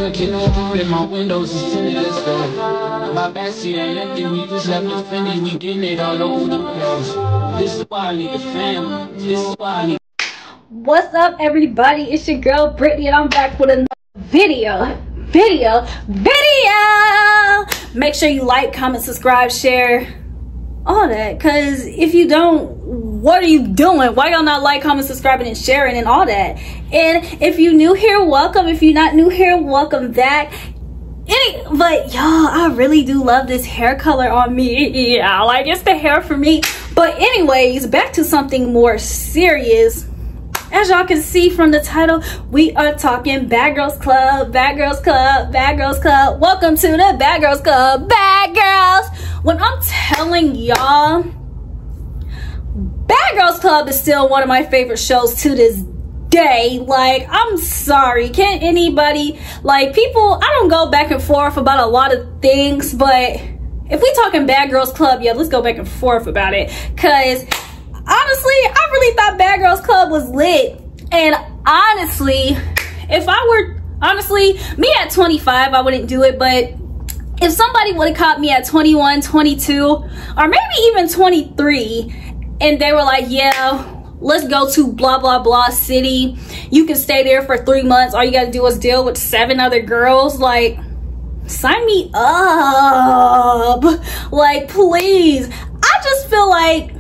Looking around and my windows is tinted and stuff. My backseat ain't empty, we just left the Fendi, we getting it all over the place. This is why I need a family. This is why I need. What's up, everybody? It's your girl Brittany, and I'm back with another video. Make sure you like, comment, subscribe, share, all that. Cause if you don't, what are you doing? Why y'all not like, comment, subscribing, and sharing and all that? And if you new here, welcome. If you're not new here, welcome back. But y'all, I really do love this hair color on me. Yeah, like it's the hair for me. But anyways, back to something more serious. As y'all can see from the title, we are talking Bad Girls Club, Bad Girls Club, Bad Girls Club. Welcome to the Bad Girls Club, Bad Girls. When I'm telling y'all, Bad Girls Club is still one of my favorite shows to this day. Like, I'm sorry, can anybody, like, people, I don't go back and forth about a lot of things, but if we talking Bad Girls Club, yeah, let's go back and forth about it. Cause honestly, I really thought Bad Girls Club was lit. And honestly, if I were, honestly, me at 25, I wouldn't do it. But if somebody would have caught me at 21, 22, or maybe even 23, and they were like, yeah, let's go to blah, blah, blah city. You can stay there for 3 months. All you got to do is deal with 7 other girls. Like, sign me up. Like, please. I just feel like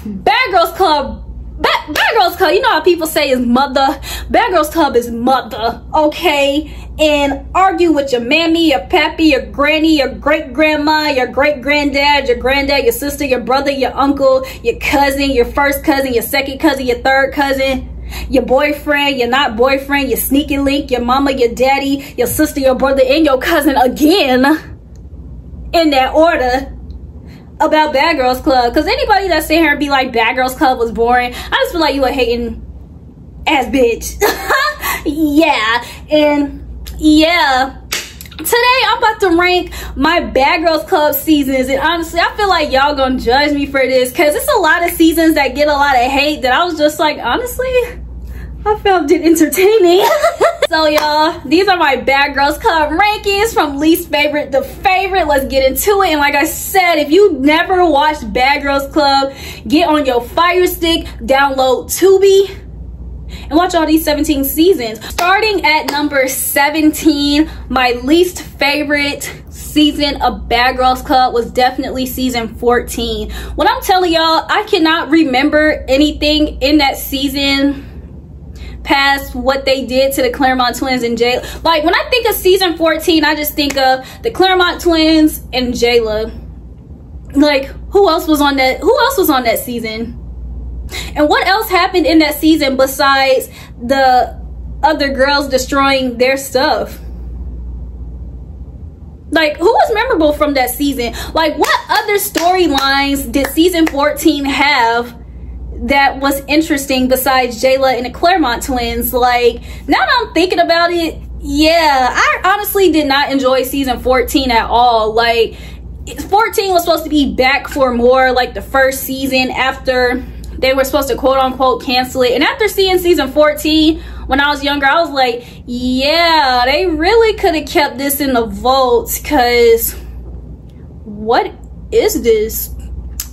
Bad Girls Club, Bad Girls Club, you know how people say is mother. Bad Girls Club is mother, okay? And argue with your mammy, your pappy, your granny, your great-grandma, your great-granddad, your granddad, your sister, your brother, your uncle, your cousin, your first cousin, your second cousin, your third cousin, your boyfriend, your not boyfriend, your sneaky link, your mama, your daddy, your sister, your brother, and your cousin again, in that order. About Bad Girls Club, because anybody that sit here and be like Bad Girls Club was boring, I just feel like you a hating ass bitch. Yeah. And yeah, today I'm about to rank my Bad Girls Club seasons, and honestly I feel like y'all gonna judge me for this because it's a lot of seasons that get a lot of hate that I was just like, honestly I found it entertaining. So y'all, these are my Bad Girls Club rankings from least favorite to favorite. Let's get into it. And like I said, if you never watched Bad Girls Club, get on your Fire Stick, download Tubi, and watch all these 17 seasons. Starting at number 17, my least favorite season of Bad Girls Club was definitely season 14. When I'm telling y'all, I cannot remember anything in that season past what they did to the Claremont twins and Jayla. Like, when I think of season 14, I just think of the Claremont twins and Jayla. Like, who else was on that? Who else was on that season? And what else happened in that season besides the other girls destroying their stuff? Like, who was memorable from that season? Like, what other storylines did season 14 have that was interesting besides Jayla and the Claremont twins? Like, now that I'm thinking about it, yeah, I honestly did not enjoy season 14 at all. Like, 14 was supposed to be back for more like the first season after they were supposed to quote-unquote cancel it. And after seeing season 14 when I was younger, I was like, yeah, they really could have kept this in the vault, because what is this?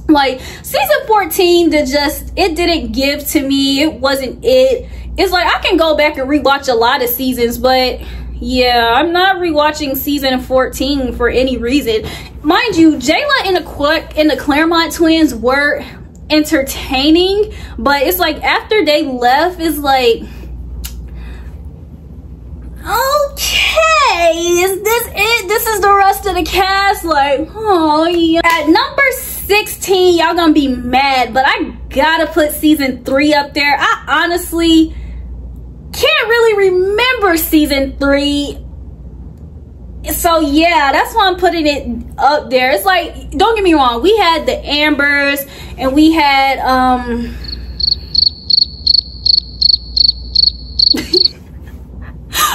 Like, season 14 it didn't give to me. It wasn't it. It's like, I can go back and rewatch a lot of seasons, but yeah, I'm not rewatching season 14 for any reason. Mind you, Jayla and the Claremont twins were entertaining, but it's like after they left, it's like, okay, is this it? This is the rest of the cast? Like, oh yeah. At number 16, y'all gonna be mad, but I gotta put season 3 up there. I honestly can't really remember season 3, so yeah, that's why I'm putting it up there. It's like, don't get me wrong, we had the Ambers and we had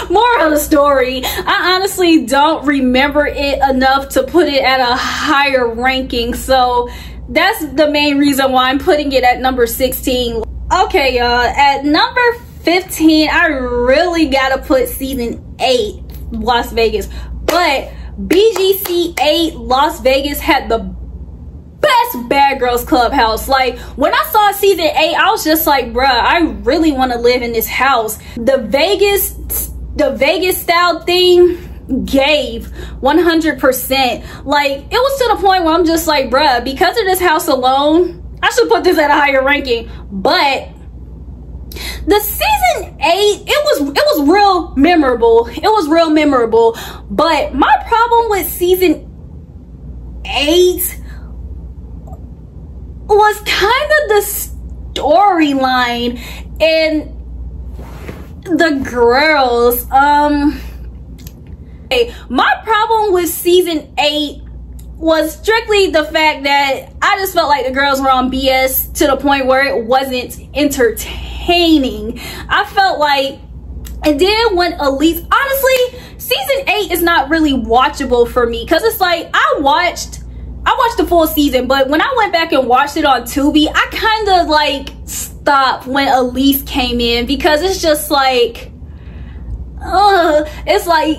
moral of the story, I honestly don't remember it enough to put it at a higher ranking, so that's the main reason why I'm putting it at number 16. Okay, y'all, at number 15, I really gotta put season 8. Las Vegas. But BGC 8 Las Vegas had the best Bad Girls Clubhouse. Like, when I saw season 8, I was just like, bruh, I really want to live in this house. The Vegas style thing gave 100%. Like, it was to the point where I'm just like, bruh, because of this house alone, I should put this at a higher ranking. But the season 8, it was real memorable. It was real memorable. But my problem with season 8 was kind of the storyline and the girls. My problem with season 8 was strictly the fact that I just felt like the girls were on BS to the point where it wasn't entertaining. I felt like, and then when Elise, honestly, season 8 is not really watchable for me, because it's like I watched the full season, but when I went back and watched it on Tubi, I kind of like stopped when Elise came in, because it's just like, it's like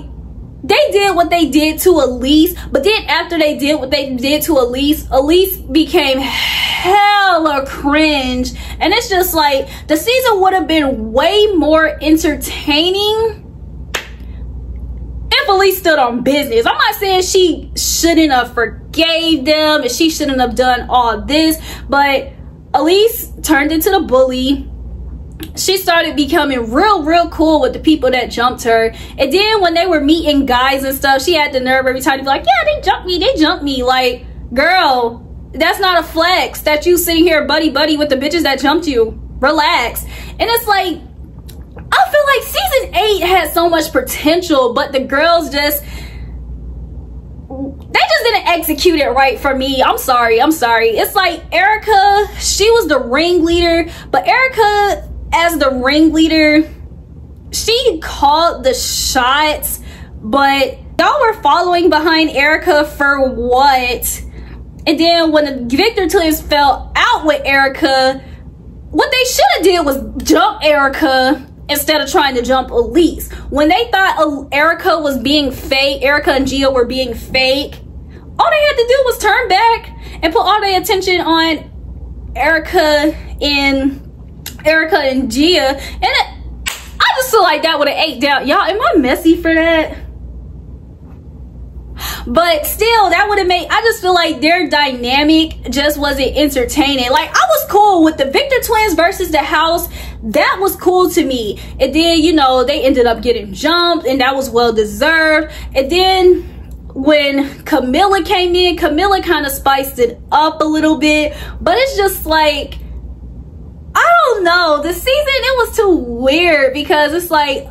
they did what they did to Elise, but then after they did what they did to Elise, Elise became hella cringe. And it's just like, the season would have been way more entertaining if Elise stood on business. I'm not saying she shouldn't have forgave them and she shouldn't have done all this, but Elise turned into the bully. She started becoming real cool with the people that jumped her. And then when they were meeting guys and stuff, she had the nerve every time to be like, yeah, they jumped me. Like, girl, that's not a flex that you sitting here buddy with the bitches that jumped you. Relax. And it's like, I feel like season 8 had so much potential, but the girls just, they just didn't execute it right for me. I'm sorry. It's like Erica, she was the ringleader, but Erica, as the ringleader, she called the shots, but y'all were following behind Erica for what? And then when the Victor twins fell out with Erica, what they should have did was jump Erica instead of trying to jump Elise. When they thought Erica was being fake, Erica and Gia were being fake, all they had to do was turn back and put all their attention on Erica and Gia, and I just feel like that would have ate down. Y'all, am I messy for that? But still, that would have made, I just feel like their dynamic just wasn't entertaining. Like, I was cool with the Victor twins versus the house. That was cool to me. And then, you know, they ended up getting jumped, and that was well deserved. And then when Camilla came in, Camilla kind of spiced it up a little bit, but it's just like, I don't know, the season, it was too weird, because it's like,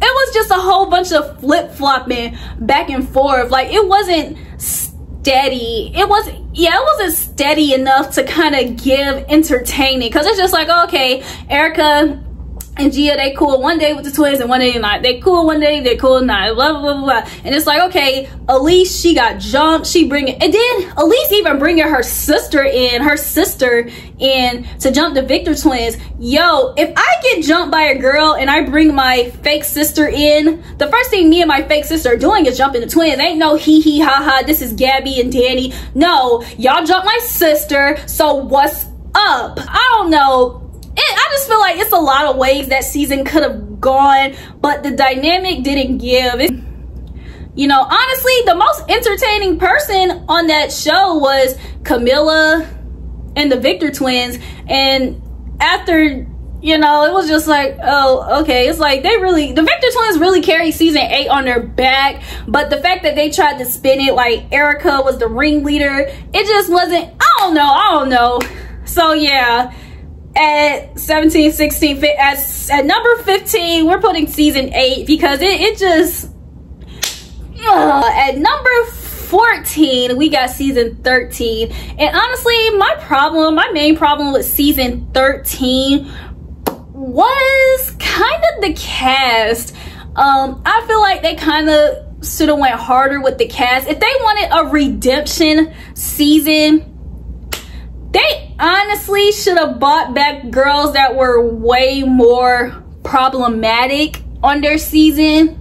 it was just a whole bunch of flip-flopping back and forth. Like, it wasn't steady. It wasn't steady enough to kind of give entertaining, because it's just like, okay, Erica and Gia, they cool one day with the twins and one day not. They cool one day, they cool not, blah blah blah. And it's like, okay, Elise, she got jumped, she bringing, and then Elise even bringing her sister in to jump the Victor twins. Yo, if I get jumped by a girl and I bring my fake sister in, the first thing me and my fake sister are doing is jumping the twins. Ain't no hee ha ha, this is Gabby and Danny. No, y'all jumped my sister, so what's up? I don't know. I just feel like it's a lot of ways that season could have gone, but the dynamic didn't give. You know, honestly, the most entertaining person on that show was Camilla and the Victor twins. And after, you know, it was just like, oh, okay. It's like the Victor twins really carried season 8 on their back. But the fact that they tried to spin it like Erica was the ringleader, it just wasn't, I don't know. So yeah. At 17, 16, at number 15, we're putting season 8, because it just, at number 14, we got season 13. And honestly, my main problem with season 13 was kind of the cast. I feel like they kind of should have went harder with the cast. If they wanted a redemption season, they honestly should have brought back girls that were way more problematic on their season.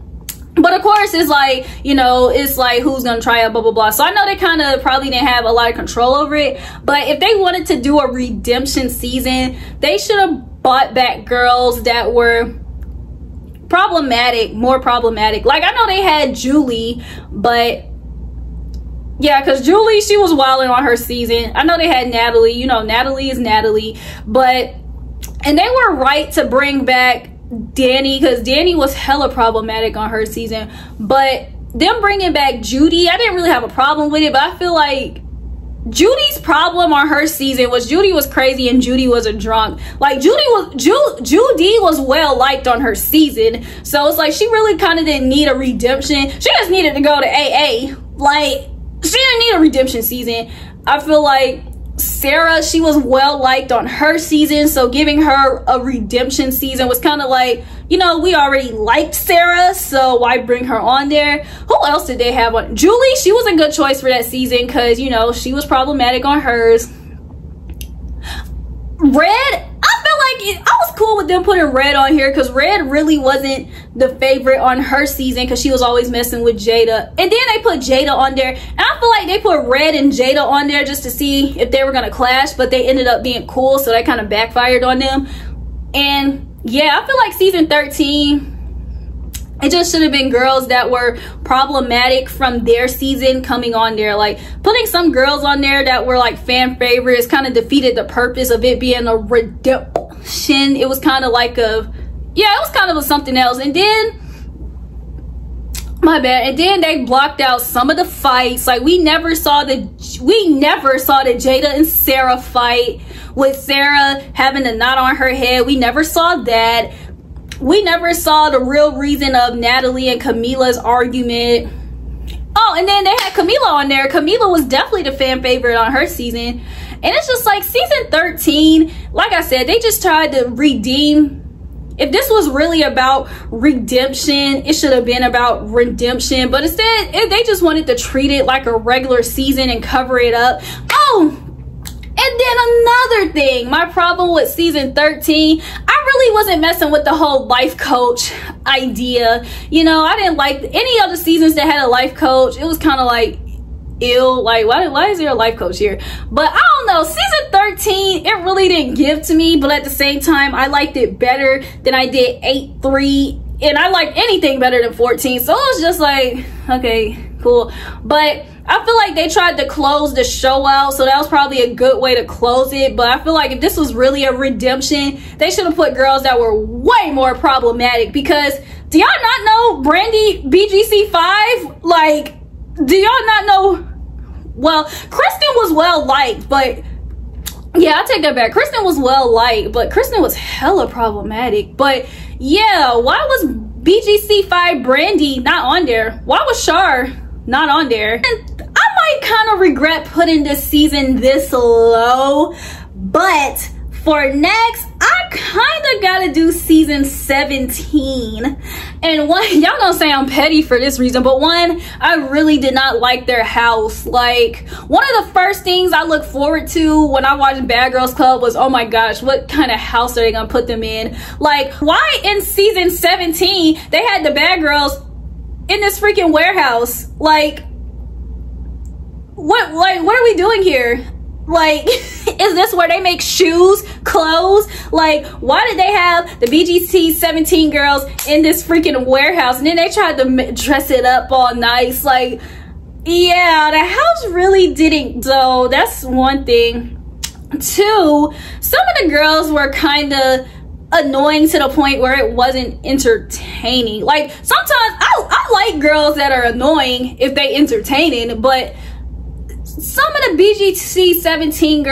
But of course, it's like, you know, it's like who's gonna try it, blah blah blah. So I know they kind of probably didn't have a lot of control over it, but if they wanted to do a redemption season, they should have brought back girls that were problematic, more problematic. Like, I know they had Julie, but yeah, because Julie, she was wilding on her season. I know they had Natalie, you know, Natalie is Natalie, but, and they were right to bring back Danny, because Danny was hella problematic on her season. But them bringing back Judy, I didn't really have a problem with it, but I feel like Judy's problem on her season was Judy was crazy and Judy was a drunk. Like, Judy was well liked on her season, so it's like she really kind of didn't need a redemption. She just needed to go to AA. Like, she didn't need a redemption season. I feel like Sarah, she was well liked on her season, so giving her a redemption season was kind of like, you know, we already liked Sarah, so why bring her on there? Who else did they have on? Julie, she was a good choice for that season because, you know, she was problematic on hers. Red, I feel like I was cool with them putting Red on here because Red really wasn't the favorite on her season because she was always messing with Jada. And then they put Jada on there, and I feel like they put Red and Jada on there just to see if they were gonna clash, but they ended up being cool, so that kind of backfired on them. And yeah, I feel like season 13, it just should have been girls that were problematic from their season coming on there. Like, putting some girls on there that were like fan favorites kind of defeated the purpose of it being a redemption. It was kind of like a, yeah, it was kind of a something else. And then, my bad, and then they blocked out some of the fights. Like, we never saw the Jada and Sarah fight, with Sarah having a knot on her head. We never saw that. We never saw the real reason of Natalie and Camila's argument. Oh, and then they had Camila on there. Camila was definitely the fan favorite on her season. And it's just like season 13, like I said, they just tried to redeem. If this was really about redemption, it should have been about redemption. But instead, they just wanted to treat it like a regular season and cover it up. Oh, and then another thing, my problem with season 13, I really wasn't messing with the whole life coach idea. You know, I didn't like any other seasons that had a life coach. It was kind of like, ew, like, why is there a life coach here? But I don't know, season 13, it really didn't give to me, but at the same time, I liked it better than I did 8-3, and I liked anything better than 14, so it was just like, okay, cool. But I feel like they tried to close the show out, so that was probably a good way to close it. But I feel like if this was really a redemption, they should have put girls that were way more problematic. Because do y'all not know Brandy BGC5? Like, do y'all not know? Well, Kristen was well liked, but yeah, I take that back. Kristen was well liked, but Kristen was hella problematic. But yeah, why was BGC5 Brandy not on there? Why was Shar not on there? And I might kind of regret putting this season this low, but for next, I kind of gotta do season 17. And one, y'all gonna say I'm petty for this reason, but one, I really did not like their house. Like, one of the first things I look forward to when I watched Bad Girls Club was, oh my gosh, what kind of house are they gonna put them in? Like, why in season 17 they had the bad girls in this freaking warehouse? Like, what are we doing here? Like, is this where they make shoes, clothes? Like, why did they have the BGC 17 girls in this freaking warehouse? And then they tried to dress it up all nice. Like, yeah, the house really didn't. So that's one thing. Two, some of the girls were kind of annoying to the point where it wasn't entertaining. Like, sometimes I like girls that are annoying if they entertaining, but some of the BGC 17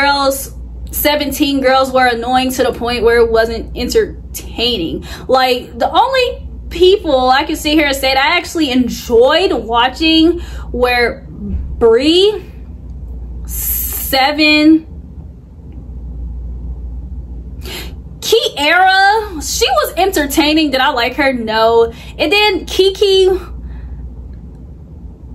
girls were annoying to the point where it wasn't entertaining. Like, the only people I can sit here and say that I actually enjoyed watching were Bree, 7, Kiara. She was entertaining. Did I like her? No. And then Kiki,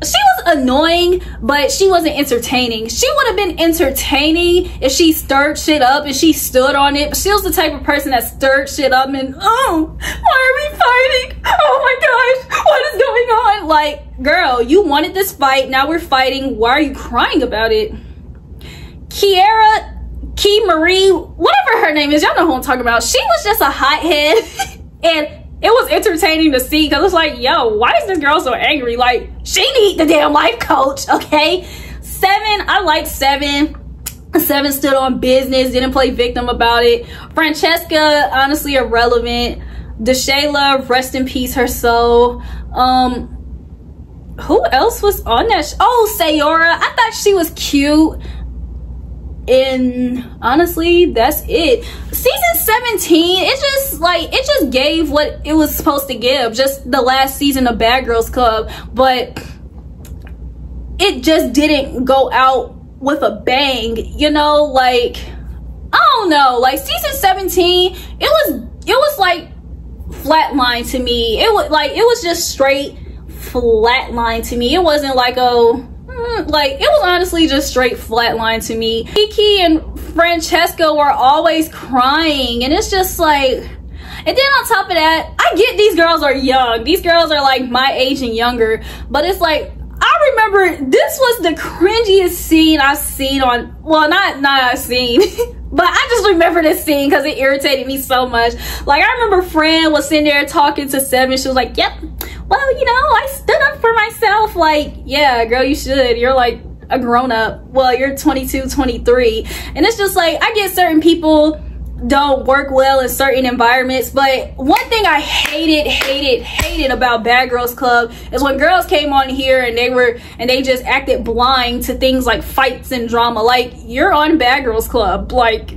she was annoying, but she wasn't entertaining. She would have been entertaining if she stirred shit up and she stood on it. But she was the type of person that stirred shit up and, oh, why are we fighting? Oh my gosh, what is going like, girl, you wanted this fight, now we're fighting, why are you crying about it? Key Marie, whatever her name is, y'all know who I'm talking about. She was just a hothead and it was entertaining to see because it's like, yo, why is this girl so angry? Like, she need the damn life coach, okay? 7, I like 7. 7 stood on business, didn't play victim about it. Francesca, honestly irrelevant. DeShayla, rest in peace her soul. Who else was on that? Oh, Sayora, I thought she was cute. And honestly, that's it. Season 17, it just gave what it was supposed to give. Just the last season of Bad Girls Club, but it just didn't go out with a bang, you know? Like, I don't know, like season 17, it was like flatline to me. It was just straight flatline to me. It wasn't like like, it was honestly just straight flatline to me. Kiki and Francesca were always crying, and it's just like, and then on top of that, I get these girls are young. These girls are like my age and younger, but it's like, I remember this was the cringiest scene I've seen on, well, not I've seen, but I just remember this scene because it irritated me so much. Like, I remember Fran was sitting there talking to 7. She was like, yep, well, you know, I stood up for myself. Like, yeah, girl, you should. You're like a grown-up. Well, you're 22, 23. And it's just like, I get certain people don't work well in certain environments, but one thing I hated about Bad Girls Club is when girls came on here and they just acted blind to things like fights and drama. Like, you're on Bad Girls Club, like,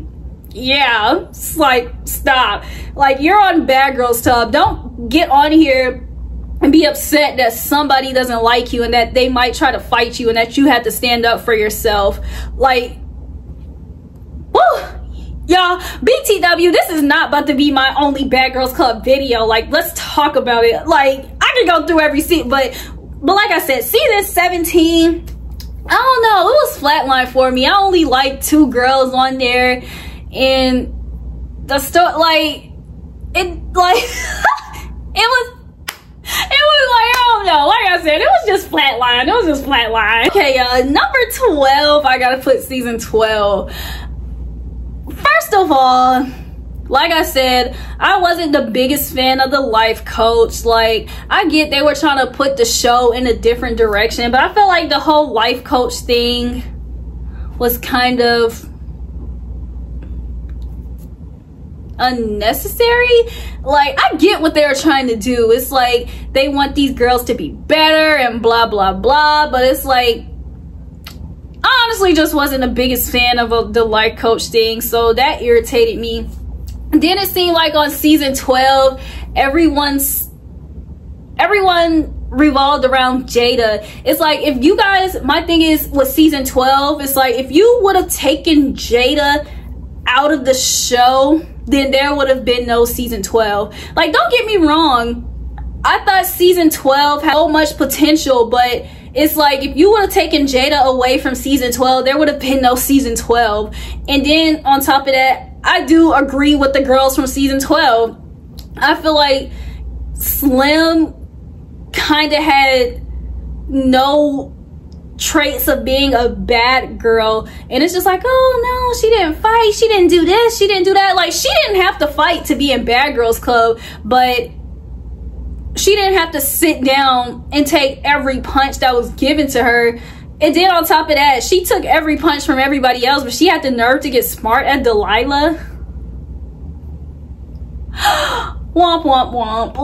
yeah, it's like, stop. Like, you're on Bad Girls Club. Don't get on here and be upset that somebody doesn't like you and that they might try to fight you and that you have to stand up for yourself. Like, woo. Y'all, BTW, this is not about to be my only Bad Girls Club video. Like, let's talk about it. Like, I could go through every scene, but like I said, season 17, I don't know, it was flatline for me. I only liked 2 girls on there, and the story, like, it was like, I don't know, like I said, it was just flatline. It was just flatline. Okay, number 12, I gotta put season 12. First of all, like I said, I wasn't the biggest fan of the life coach. Like, I get they were trying to put the show in a different direction, but I felt like the whole life coach thing was kind of unnecessary. Like, I get what they were trying to do. It's like they want these girls to be better and blah blah blah, but it's like, I honestly just wasn't the biggest fan of the life coach thing, so that irritated me. And then it seemed like on season 12, everyone revolved around Jada. It's like, if you guys, my thing is with season 12, it's like, if you would have taken Jada out of the show, then there would have been no season 12. Like, don't get me wrong, I thought season 12 had so much potential, but it's like, if you would have taken Jada away from season 12, there would have been no season 12. And then on top of that, I do agree with the girls from season 12. I feel like Slim kind of had no traits of being a bad girl, and it's just like, oh no, she didn't fight, she didn't do this, she didn't do that. Like, she didn't have to fight to be in Bad Girls Club, but she didn't have to sit down and take every punch that was given to her. And then on top of that, she took every punch from everybody else, but she had the nerve to get smart at Delilah. Womp womp womp.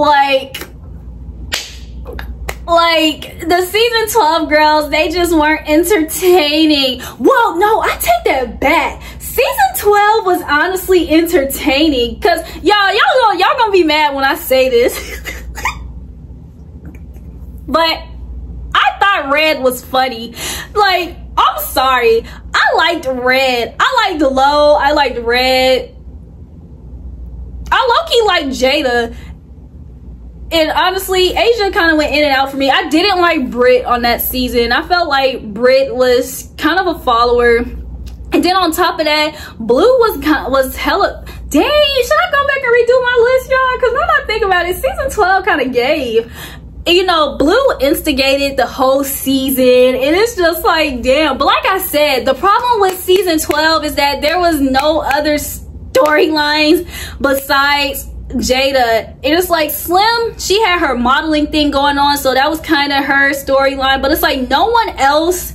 Like the season 12 girls, they just weren't entertaining. Whoa, no, I take that back. Season 12 was honestly entertaining, because y'all gonna be mad when I say this. But I thought Red was funny. Like, I'm sorry, I liked Red. I liked Lo. I liked Red. I low-key liked Jada. And honestly, Asia kind of went in and out for me. I didn't like Britt on that season. I felt like Britt was kind of a follower. And then on top of that, Blue was hella... Dang, should I go back and redo my list, y'all? Because now that I think about it, season 12 kind of gave. you know, Blue instigated the whole season, and it's just like, damn. But like I said, the problem with season 12 is that there was no other storylines besides Jada. And it's like Slim, she had her modeling thing going on, so that was kind of her storyline, but it's like no one else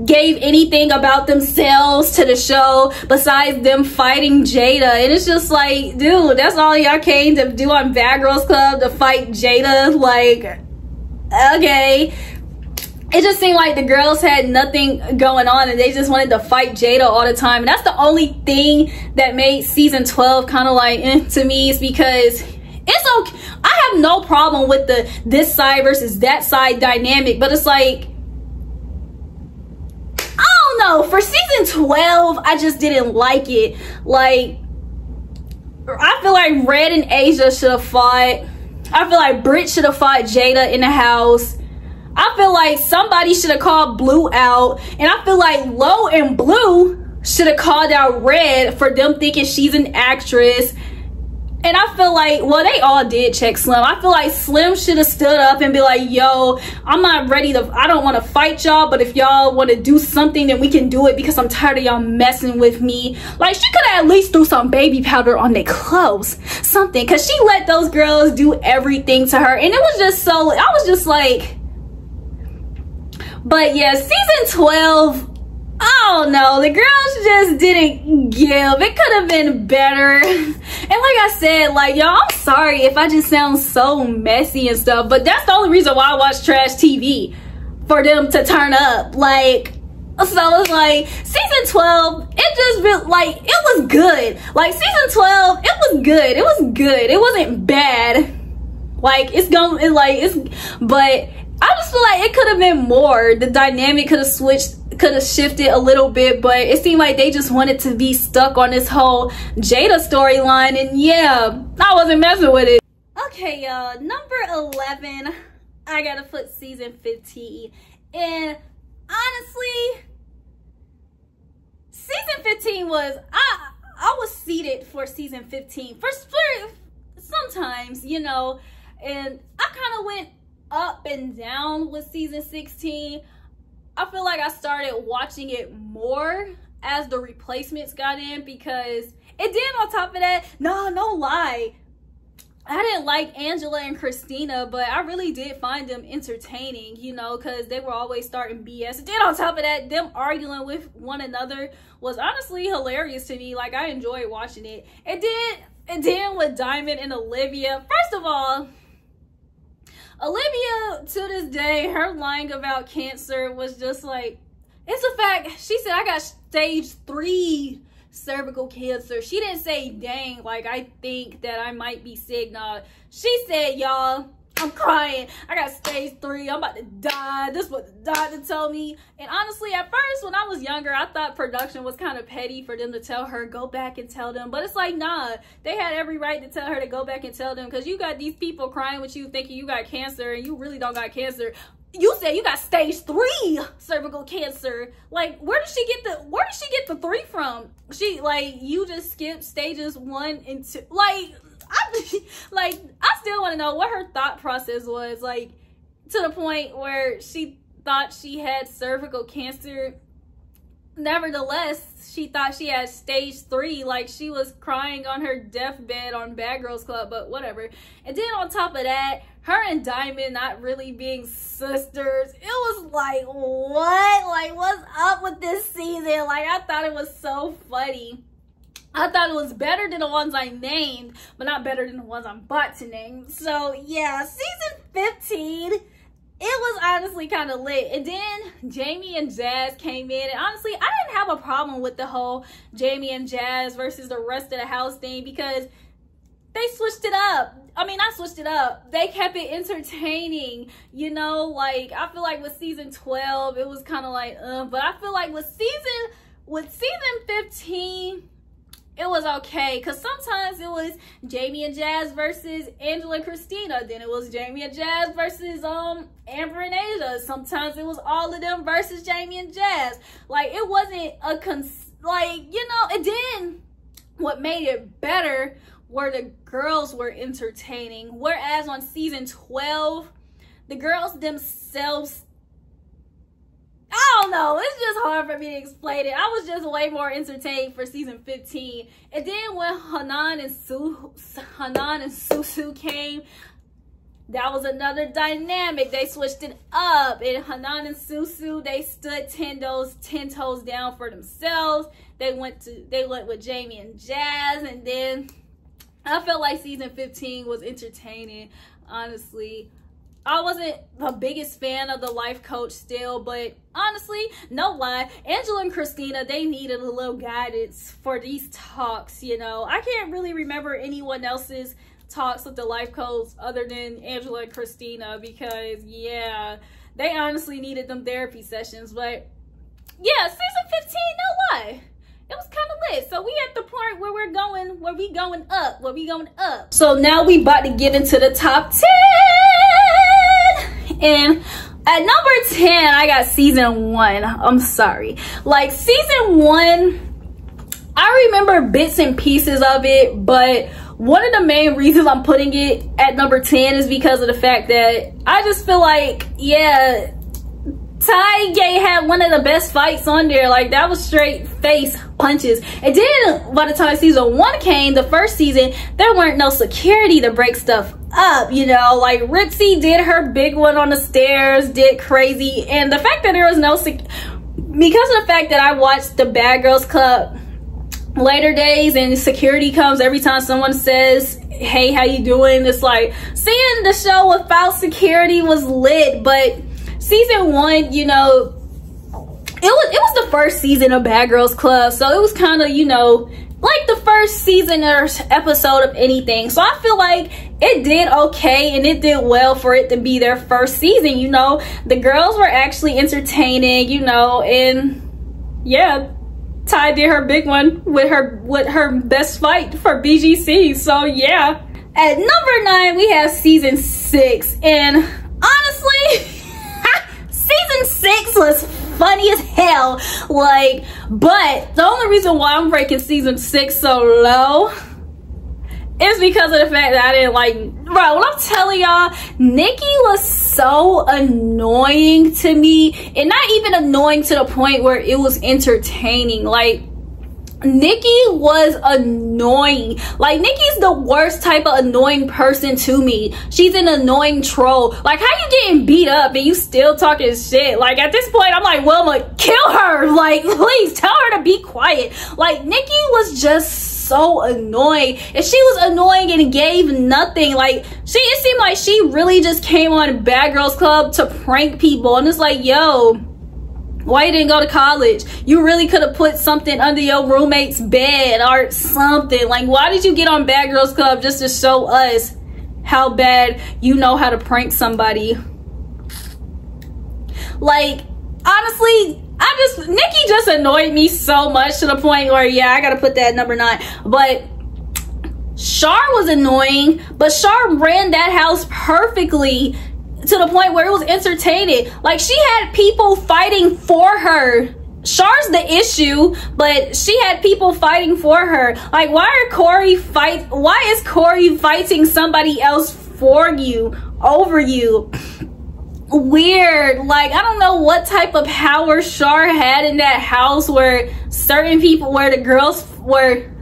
gave anything about themselves to the show besides them fighting Jada. And it's just like, dude, that's all y'all came to do on Bad Girls Club, to fight Jada? Like, okay. It just seemed like the girls had nothing going on and they just wanted to fight Jada all the time. And that's the only thing that made season 12 kind of like to me, is because it's okay. I have no problem with the this side versus that side dynamic, but it's like, I don't know, for season 12 I just didn't like it. Like, I feel like Red and Asia should have fought. I feel like Britt should have fought Jada in the house. I feel like somebody should have called Blue out, and I feel like Lo and Blue should have called out Red for them thinking she's an actress. And I feel like, well, they all did check Slim. I feel like Slim should have stood up and be like, yo, I'm not ready to, I don't want to fight y'all, but if y'all want to do something, then we can do it, because I'm tired of y'all messing with me. Like, she could have at least threw some baby powder on their clothes, something, because she let those girls do everything to her. And it was just so, I was just like, but yeah, season 12, I don't know, the girls just didn't give. It could have been better. And like I said, like, y'all, I'm sorry if I just sound so messy and stuff, but that's the only reason why I watch trash TV, for them to turn up. Like, so it's like season 12, it just been like, it was good. Like season 12, it was good. It was good. It wasn't bad. Like, it's going, it like, it's, but I just feel like it could have been more. The dynamic could have switched, could have shifted a little bit, but it seemed like they just wanted to be stuck on this whole Jada storyline, and yeah, I wasn't messing with it. Okay, y'all, number 11, I gotta put season 15. And honestly, season 15 was, I was seated for season 15 for sometimes, you know, and I kind of went up and down with season 16. I feel like I started watching it more as the replacements got in, because it did, on top of that, no lie, I didn't like Angela and Christina, but I really did find them entertaining, you know, because they were always starting BS. And then on top of that, them arguing with one another was honestly hilarious to me. Like, I enjoyed watching it. And then with Diamond and Olivia, first of all, Olivia, to this day, her lying about cancer was just like, it's a fact. She said, I got stage 3 cervical cancer. She didn't say, dang, like, I think that I might be sick. Nah, she said, y'all, I'm crying. I got stage 3. I'm about to die. This is what the doctor told me. And honestly, at first, when I was younger, I thought production was kind of petty for them to tell her, go back and tell them. But it's like, nah, they had every right to tell her to go back and tell them, because you got these people crying with you thinking you got cancer and you really don't got cancer. You said you got stage 3 cervical cancer. Like, where did she get the 3 from? She, like, you just skipped stages 1 and 2. Like, I still want to know what her thought process was, like, to the point where she thought she had cervical cancer. Nevertheless, she thought she had stage 3, like she was crying on her deathbed on Bad Girls Club, but whatever. And then on top of that, her and Diamond not really being sisters, it was like, what? Like, what's up with this season? Like, I thought it was so funny. I thought it was better than the ones I named, but not better than the ones I'm about to name. So yeah, season 15, it was honestly kind of lit. And then Jamie and Jazz came in, and honestly, I didn't have a problem with the whole Jamie and Jazz versus the rest of the house thing, because they switched it up. I mean, not switched it up. They kept it entertaining, you know. Like, I feel like with season 12, it was kind of like, but I feel like with season 15, it was okay, because sometimes it was Jamie and Jazz versus Angela and Christina. Then it was Jamie and Jazz versus Amber and Asia. Sometimes it was all of them versus Jamie and Jazz. Like, it wasn't like, you know. And then what made it better were the girls were entertaining. Whereas on season 12, the girls themselves, I don't know, it's just hard for me to explain it. I was just way more entertained for season 15. And then when Hanan and Susu came, that was another dynamic. They switched it up, and Hanan and Susu, they stood 10 toes down for themselves. They went with Jamie and Jazz, and then I felt like season 15 was entertaining, honestly. I wasn't the biggest fan of the life coach still, but honestly, no lie, Angela and Christina, they needed a little guidance for these talks, you know. I can't really remember anyone else's talks with the life coach other than Angela and Christina, because yeah, they honestly needed them therapy sessions. But yeah, season 15, no lie, it was kind of lit. So we at the point where we going up. So now we about to get into the top 10. And at number 10, I got season 1. I'm sorry. Like season 1, I remember bits and pieces of it, but one of the main reasons I'm putting it at number 10 is because of the fact that I just feel like, yeah, Ty Gay had one of the best fights on there. Like, that was straight face punches. And then by the time season 1 came, the first season, there weren't no security to break stuff up, you know. Like, Ritzy did her big one on the stairs, did crazy. And the fact that there was no because of the fact that I watched the Bad Girls Club later days, and security comes every time someone says, hey, how you doing? It's like, seeing the show without security was lit. But season 1, you know, it was the first season of Bad Girls Club, so it was kind of, you know, like the first season or episode of anything. So I feel like it did okay, and it did well for it to be their first season. You know, the girls were actually entertaining, you know, and yeah, Ty did her big one with her best fight for BGC. So yeah, at number 9 we have season 6, and honestly season 6 was funny as hell. Like, but the only reason why I'm ranking season 6 so low is because of the fact that I didn't like, bro, when I'm telling y'all, Nikki was so annoying to me, and not even annoying to the point where it was entertaining. Like, Nikki was annoying. Like, Nikki's the worst type of annoying person to me. She's an annoying troll. Like, how you getting beat up and you still talking shit? Like, at this point, I'm like, Wilma, kill her. Like, please tell her to be quiet. Like, Nikki was just so annoying, and she was annoying and gave nothing. Like, it seemed like she really just came on Bad Girls Club to prank people, and it's like, yo, why you didn't go to college? You really could have put something under your roommate's bed or something. Like, why did you get on Bad Girls Club just to show us how bad you know how to prank somebody? Like, honestly, Nikki just annoyed me so much to the point where, yeah, I gotta put that at number 9. But Shar was annoying, but Shar ran that house perfectly to the point where it was entertaining. Like, she had people fighting for her. Shar's the issue, but she had people fighting for her. Like, why is Corey fighting somebody else for you, over you? Weird. Like, I don't know what type of power Shar had in that house, where certain people, where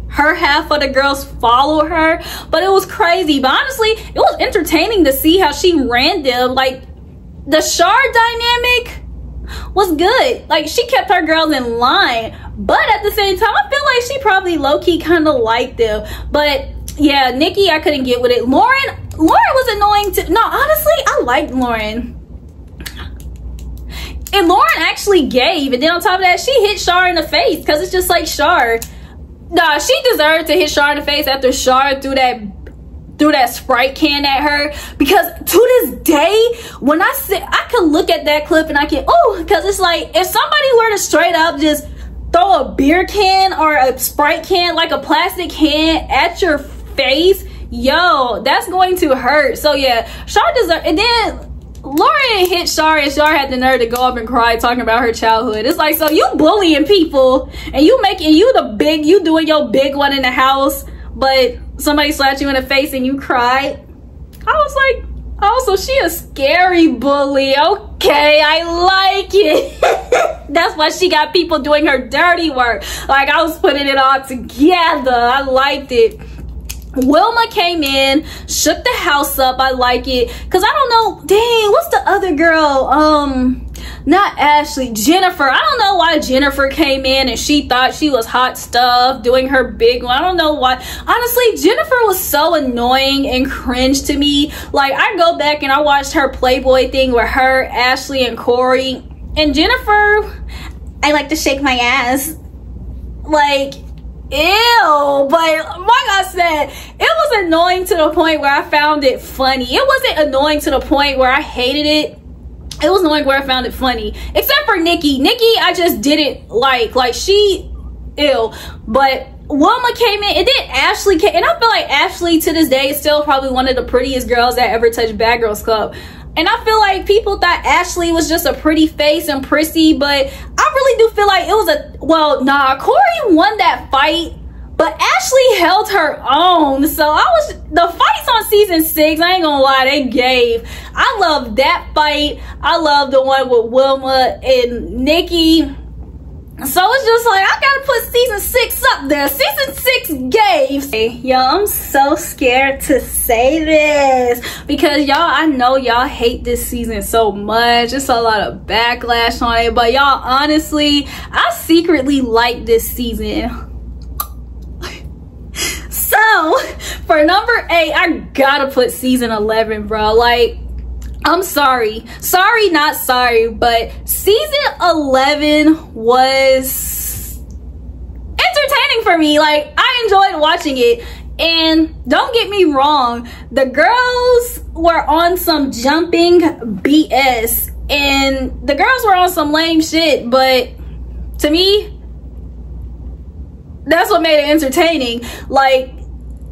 her half of the girls follow her, but it was crazy. But honestly, it was entertaining to see how she ran them. Like, the Shar dynamic was good. Like, she kept her girls in line, but at the same time, I feel like she probably low-key kind of liked them. But yeah, Nikki, I couldn't get with it. Lauren was annoying too. No, honestly, I liked Lauren. And Lauren actually gave, and then on top of that, she hit Shar in the face, because it's just like Shar. Nah, she deserved to hit Shar in the face after Shar threw that Sprite can at her. Because to this day, when I can look at that clip and I can, because it's like, if somebody were to straight up just throw a beer can or a Sprite can, like a plastic can, at your face, yo, that's going to hurt. So yeah, Shar deserved. And then Lauren hit Shar, and Shar had the nerve to go up and cry talking about her childhood. It's like, so you bullying people, and you doing your big one in the house, but somebody slapped you in the face and you cried. I was like, Also, she a scary bully. Okay, I like it. That's why she got people doing her dirty work. Like, I was putting it all together. I liked it. Wilma came in, shook the house up. I like it. Cause I don't know, dang, what's the other girl? Not Ashley, Jennifer. I don't know why Jennifer came in and she thought she was hot stuff doing her big one. I don't know why. Honestly, Jennifer was so annoying and cringe to me. Like, I go back and I watched her Playboy thing with her, Ashley, and Corey. And Jennifer, I like to shake my ass. Like, ew. But like I said, it was annoying to the point where I found it funny. It wasn't annoying to the point where I hated it. It was annoying where I found it funny. Except for Nikki. Nikki, I just didn't like. Like, she, ew. But Wilma came in, and then Ashley came, and I feel like Ashley to this day is still probably one of the prettiest girls that ever touched Bad Girls Club. And I feel like people thought Ashley was just a pretty face and prissy, but I really do feel like it was a, well, nah, Corey won that fight, but Ashley held her own. So the fights on season 6, I ain't gonna lie, they gave. I love that fight. I love the one with Wilma and Nikki. So it's just like, I gotta put season 6 up there. Season 6 gave. Hey, yo, I'm so scared to say this because y'all, I know y'all hate this season so much. It's a lot of backlash on it, but y'all, honestly, I secretly like this season. So for number 8, I gotta put season 11, bro. Like, I'm sorry, not sorry, but season 11 was entertaining for me. Like, I enjoyed watching it. And don't get me wrong, the girls were on some jumping BS and the girls were on some lame shit, but to me, that's what made it entertaining. Like,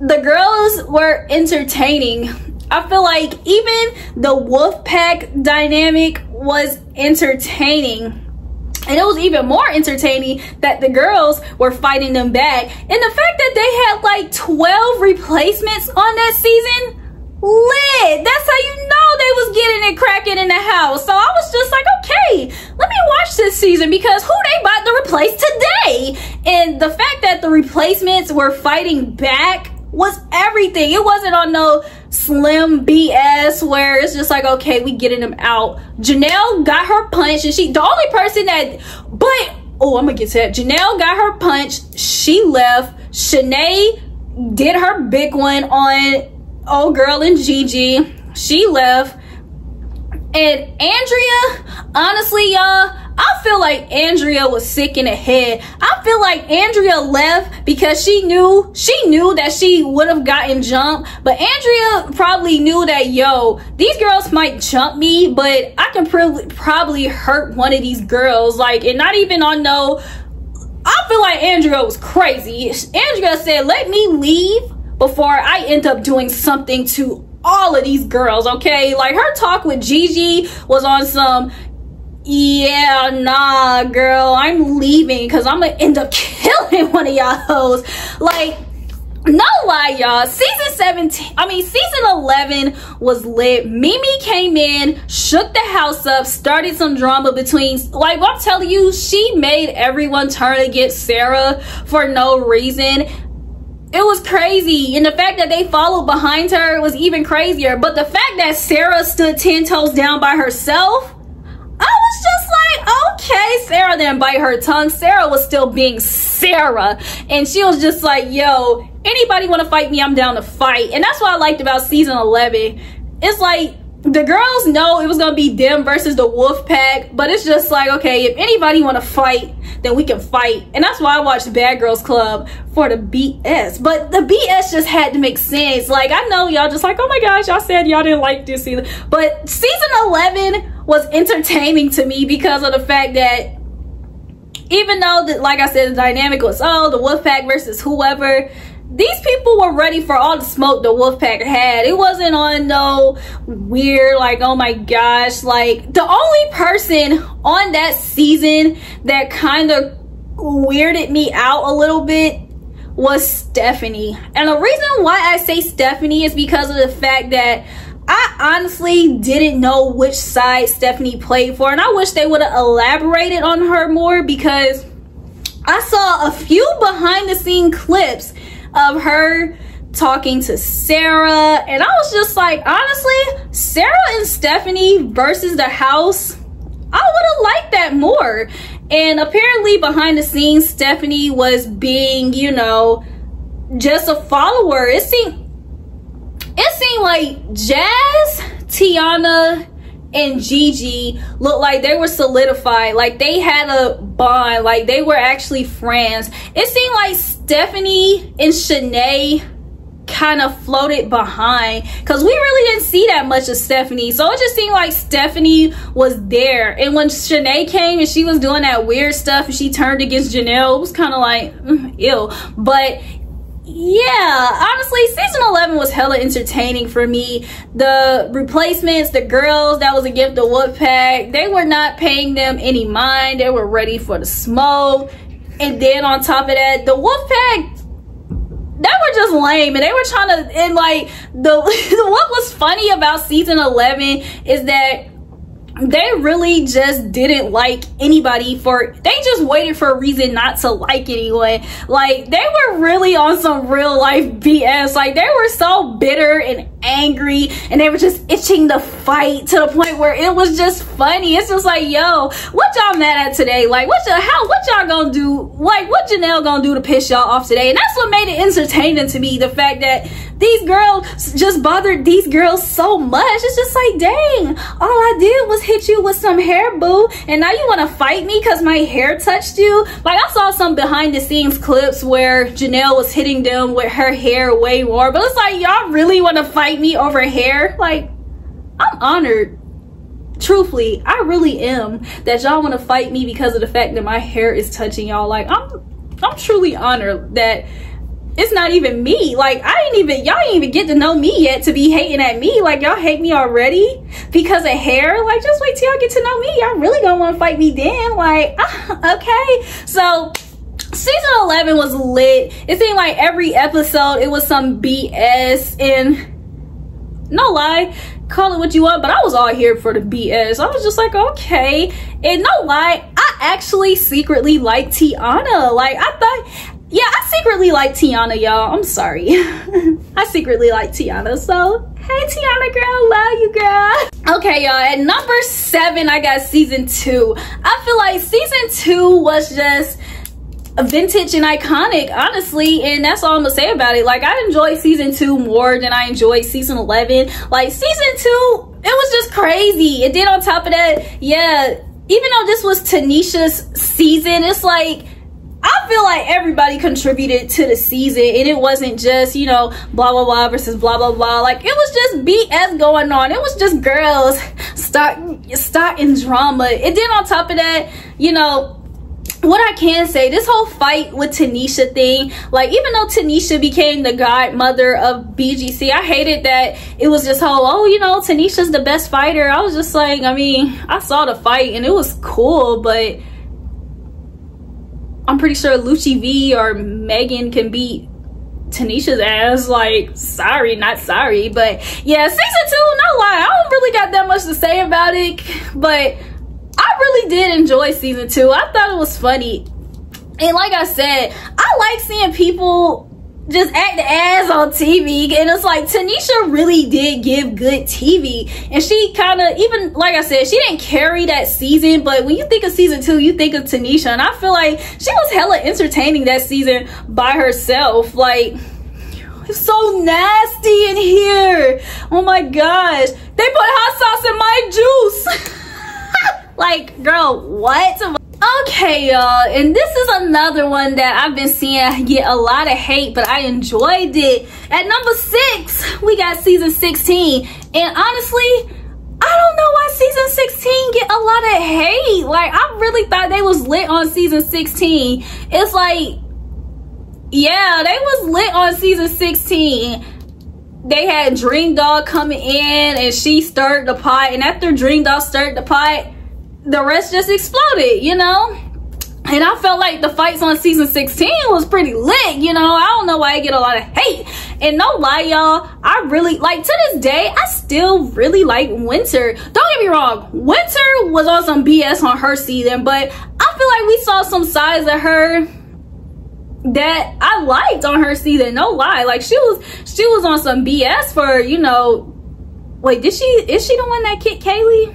the girls were entertaining. I feel like even the Wolfpack dynamic was entertaining. And it was even more entertaining that the girls were fighting them back. And the fact that they had like 12 replacements on that season, lit. That's how you know they was getting it cracking in the house. So I was just like, okay, let me watch this season because who they about to replace today? And the fact that the replacements were fighting back was everything. It wasn't on no slim BS where it's just like, okay, we getting them out. Janelle got her punch, and the only person that, but, oh, I'm gonna get to that. Janelle got her punch, she left. Shanae did her big one on old girl and Gigi, she left. And Andrea, honestly, y'all, I feel like Andrea was sick in the head. I feel like Andrea left because she knew that she would have gotten jumped. But Andrea probably knew that, yo, these girls might jump me, but I can probably hurt one of these girls. Like, and not even on no, I feel like Andrea was crazy. Andrea said, let me leave before I end up doing something to all of these girls, okay? Like, her talk with Gigi was on some, yeah, nah, girl, I'm leaving because I'm gonna end up killing one of y'all hoes. Like, no lie, y'all. Season 11 was lit. Mimi came in, shook the house up, started some drama between, like, I'm telling you, she made everyone turn against Sarah for no reason. It was crazy, and the fact that they followed behind her was even crazier. But the fact that Sarah stood 10 toes down by herself, I was just like, okay, Sarah didn't bite her tongue. Sarah was still being Sarah, and she was just like, yo, anybody want to fight me, I'm down to fight. And that's what I liked about season 11. It's like, the girls know it was gonna be them versus the Wolfpack, but it's just like, okay, if anybody want to fight, then we can fight. And that's why I watched Bad Girls Club, for the BS. But the BS just had to make sense. Like, I know y'all just like, oh my gosh, y'all said y'all didn't like this either, but season 11 was entertaining to me because of the fact that even though that, like I said, the dynamic was, oh, the Wolfpack versus whoever, these people were ready for all the smoke the Wolfpack had. It wasn't on no weird, like, oh my gosh. Like, the only person on that season that kind of weirded me out a little bit was Stephanie. And the reason why I say Stephanie is because of the fact that I honestly didn't know which side Stephanie played for, and I wish they would have elaborated on her more, because I saw a few behind the scene clips of her talking to Sarah, and I was just like, honestly, Sarah and Stephanie versus the house, I would have liked that more. And apparently behind the scenes, Stephanie was being, you know, just a follower. It seemed like Jazz, Tiana, and Gigi looked like they were solidified, like they had a bond, like they were actually friends. It seemed like Stephanie and Shanae kind of floated behind, because we really didn't see that much of Stephanie, so it just seemed like Stephanie was there. And when Shanae came and she was doing that weird stuff and she turned against Janelle, it was kind of like ew. But yeah, honestly, season 11 was hella entertaining for me. The replacements, the girls that was against the Wolfpack, they were not paying them any mind. They were ready for the smoke. And then on top of that, the Wolfpack, they were just lame, and they were trying to, and like what was funny about season 11 is that they really just didn't like anybody. They just waited for a reason not to like anyone. Like, they were really on some real life BS. Like, they were so bitter and angry, and they were just itching to fight to the point where it was just funny. It's just like, yo, what y'all mad at today? Like, what y'all gonna do? Like, what Janelle gonna do to piss y'all off today? And that's what made it entertaining to me, the fact that these girls just bothered these girls so much. It's just like, dang, all I did was hit you with some hair, boo, and now you want to fight me because my hair touched you? Like, I saw some behind the scenes clips where Janelle was hitting them with her hair way more, but it's like, y'all really want to fight me over hair? Like, I'm honored. Truthfully, I really am, that y'all want to fight me because of the fact that my hair is touching y'all. Like, I'm truly honored that it's not even me. Like, y'all ain't even get to know me yet to be hating at me. Like, y'all hate me already because of hair? Like, just wait till y'all get to know me. Y'all really gonna want to fight me then? Like, okay. So season 11 was lit. It seemed like every episode it was some BS, and no lie, call it what you want, but I was all here for the BS. I was just like, okay. And no lie, I actually secretly liked Tiana. Like, I thought, yeah, I secretly like Tiana, y'all. I'm sorry. I secretly like Tiana. So, hey, Tiana girl, love you, girl. Okay, y'all, at number 7, I got season 2. I feel like season 2 was just vintage and iconic, honestly, and that's all I'm gonna say about it. Like, I enjoyed season 2 more than I enjoyed season 11. Like, season 2, it was just crazy. And then on top of that, yeah, even though this was Tanisha's season, it's like, I feel like everybody contributed to the season, and it wasn't just, you know, blah blah blah versus blah blah blah. Like, it was just BS going on. It was just girls starting drama. And then on top of that, you know, what I can say, this whole fight with Tanisha thing, like, even though Tanisha became the godmother of BGC, I hated that it was just whole, oh, you know, Tanisha's the best fighter. I was just like, I mean, I saw the fight and it was cool, but I'm pretty sure Lucci V or Megan can beat Tanisha's ass. Like, sorry, not sorry. But yeah, season 2, no lie, I don't really got that much to say about it, but I really did enjoy season 2. I thought it was funny. And like I said, I like seeing people just act ass on TV, and it's like, Tanisha really did give good TV, and she kind of, even like I said, she didn't carry that season, but when you think of season 2, you think of Tanisha, and I feel like she was hella entertaining that season by herself. Like, it's so nasty in here. Oh my gosh, they put hot sauce in my juice. Like, girl, what? Okay, y'all, and this is another one that I've been seeing get a lot of hate, but I enjoyed it. At number 6, we got season 16, and honestly, I don't know why season 16 get a lot of hate. Like, I really thought they was lit on season 16. It's like, yeah, they was lit on season 16. They had Dream Dog coming in, and she stirred the pot, and after Dream Dog stirred the pot, the rest just exploded, you know? And I felt like the fights on season 16 was pretty lit, you know. I don't know why I get a lot of hate. And no lie, y'all, I really, like, to this day, I still really like Winter. Don't get me wrong, Winter was on some BS on her season, but I feel like we saw some sides of her that I liked on her season. No lie, like, she was on some BS for, you know, wait, is she the one that kicked Kaylee?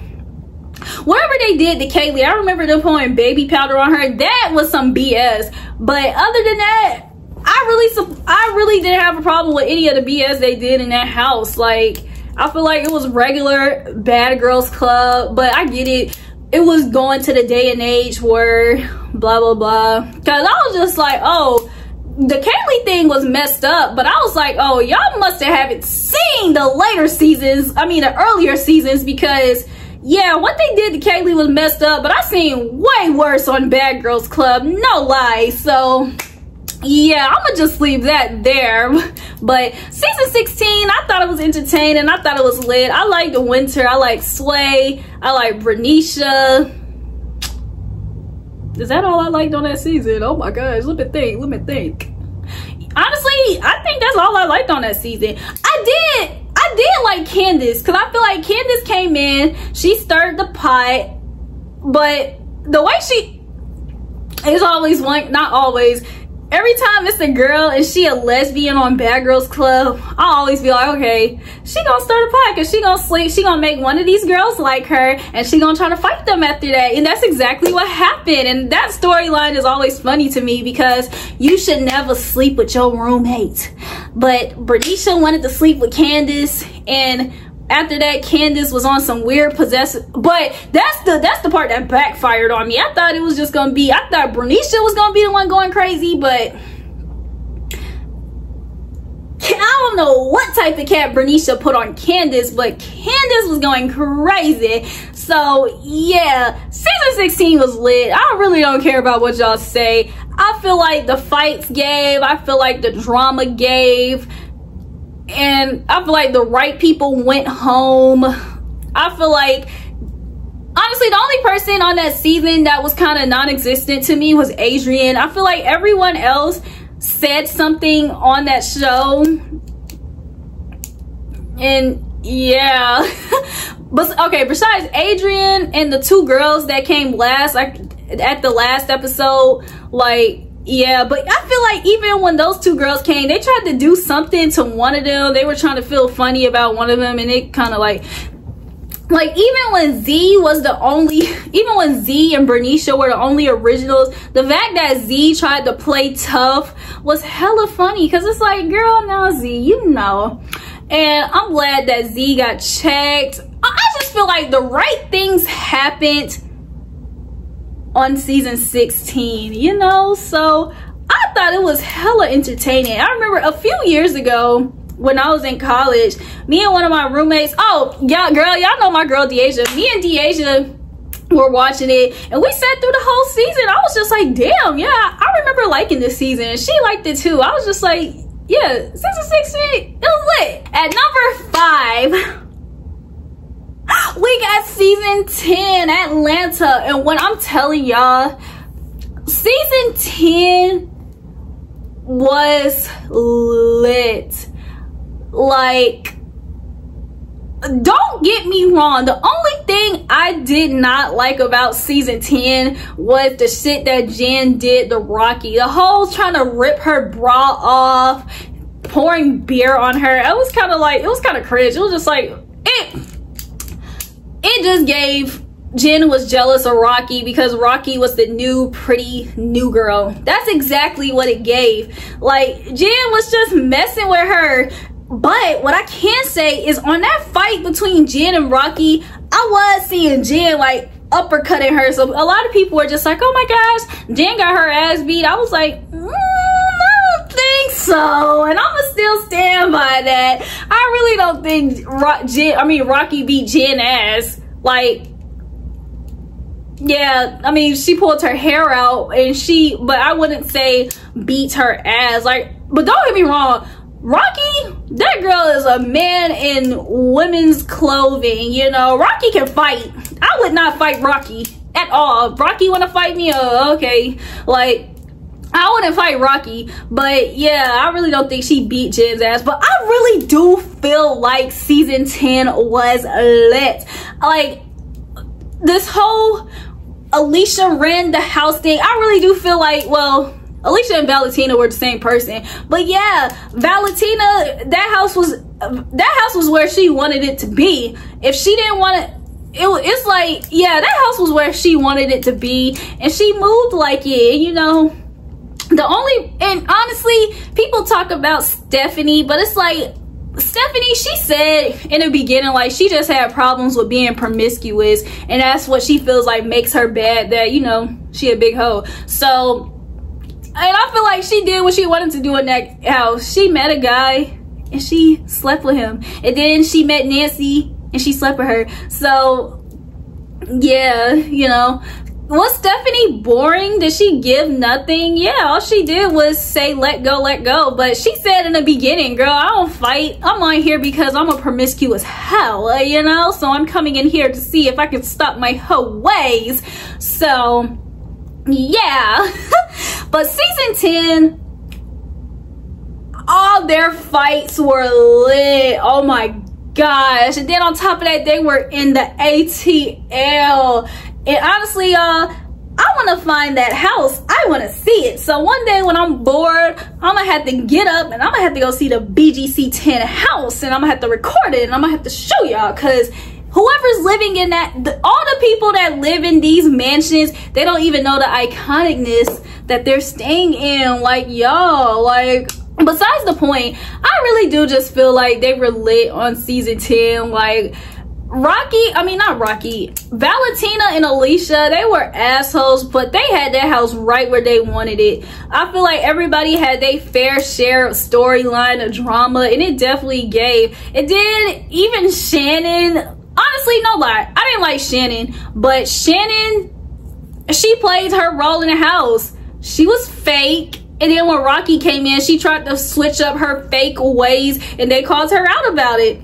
Whatever they did to Kaylee, I remember them pouring baby powder on her. That was some BS. But other than that, I really didn't have a problem with any of the BS they did in that house. Like, I feel like it was regular Bad Girls Club, but I get it. It was going to the day and age where blah blah blah. Cause I was just like, oh, the Kaylee thing was messed up, but I was like, oh, y'all must haven't seen the later seasons. I mean, the earlier seasons, because yeah, what they did to Kaylee was messed up, but I seen way worse on Bad Girls Club, no lie. So yeah, I'm gonna just leave that there. But season 16, I thought it was entertaining. I thought it was lit. I liked Winter. I like Sway. I like Bernicia. Is that all I liked on that season? Oh my gosh, let me think. Honestly, I think that's all I liked on that season. I did like Candace, because I feel like Candace came in, she stirred the pot, but the way she is always one, not always, every time it's a girl and she a lesbian on Bad Girls Club, I always be like, okay, she gonna start a pot because she gonna sleep, she gonna make one of these girls like her, and she gonna try to fight them after that. And that's exactly what happened. And that storyline is always funny to me, because you should never sleep with your roommate. But Bernicia wanted to sleep with Candace, and after that, Candace was on some weird possessive, but that's the part that backfired on me. I thought it was just gonna be, I thought Bernicia was gonna be the one going crazy, but I don't know what type of cat Bernicia put on Candace, but Candace was going crazy. So yeah, season 16 was lit. I really don't care about what y'all say. I feel like the fights gave, I feel like the drama gave, and I feel like the right people went home. I feel like, honestly, the only person on that season that was kind of non-existent to me was Adrian. I feel like everyone else said something on that show, and yeah. But okay, besides Adrian and the two girls that came last, like at the last episode, like, yeah, but I feel like even when those two girls came, they tried to do something to one of them. They were trying to feel funny about one of them, and it kind of like even when Z was the only, even when Z and Bernicia were the only originals, the fact that Z tried to play tough was hella funny, because it's like, girl, now Z, you know. And I'm glad that Z got checked. I just feel like the right things happened on season 16, you know. So I thought it was hella entertaining. I remember a few years ago when I was in college, me and one of my roommates, oh yeah, girl, y'all know my girl Deasia, me and Deasia were watching it, and we sat through the whole season. I was just like, damn, yeah, I remember liking this season. She liked it too. I was just like, yeah, season 16, it was lit. At number 5, we got season 10, Atlanta. And when I'm telling y'all, season 10 was lit. Like, don't get me wrong, the only thing I did not like about season 10 was the shit that Jen did to Rocky. The whole trying to rip her bra off, pouring beer on her. It was kind of like, it was kind of cringe. It was just like, it just gave, Jen was jealous of Rocky because Rocky was the new pretty new girl. That's exactly what it gave. Like, Jen was just messing with her. But what I can say is, on that fight between Jen and Rocky, I was seeing Jen like uppercutting her. So a lot of people were just like, oh my gosh, Jen got her ass beat. I was like, I don't think so. And I'm gonna still stand by that. I really don't think Rocky beat Jen ass. Like, yeah, I mean, she pulled her hair out, and but I wouldn't say beat her ass. Like, but don't get me wrong, Rocky, that girl is a man in women's clothing, you know. Rocky can fight. I would not fight Rocky. at all. Rocky want to fight me? Oh, okay. Like, I wouldn't fight Rocky, but yeah, I really don't think she beat Jen's ass. But I really do feel like season 10 was lit. Like, this whole Alicia ran the house thing, I really do feel like, well, Alicia and Valentina were the same person. But yeah, Valentina, that house was where she wanted it to be. If she didn't want it, it's like, yeah, that house was where she wanted it to be, and she moved like it, you know. And honestly, people talk about Stephanie, but it's like, Stephanie, she said in the beginning, like, she just had problems with being promiscuous, and that's what she feels like makes her bad, that, you know, she a big hoe. So, and I feel like she did what she wanted to do in that house. She met a guy and she slept with him, and then she met Nancy and she slept with her. So yeah, you know, was Stephanie boring? Did she give nothing? Yeah, all she did was say let go, let go. But she said in the beginning, girl, I don't fight. I'm on here because I'm a promiscuous hoe, you know, so I'm coming in here to see if I can stop my hoe ways. So yeah. But season 10, all their fights were lit. Oh my gosh. And then on top of that, they were in the ATL. And honestly, y'all, I want to find that house. I want to see it. So one day when I'm bored, I'm going to have to get up and I'm going to have to go see the BGC 10 house. And I'm going to have to record it and I'm going to have to show y'all, because whoever's living in that, all the people that live in these mansions, they don't even know the iconicness that they're staying in. Like, y'all, like, besides the point, I really do just feel like they were lit on season 10. Like, not Rocky, Valentina and Alicia, they were assholes, but they had that house right where they wanted it. I feel like everybody had their fair share of storyline, of drama, and it definitely gave. It did. Even Shannon, honestly, no lie, I didn't like Shannon, but Shannon, she played her role in the house. She was fake. And then when Rocky came in, she tried to switch up her fake ways, and they called her out about it.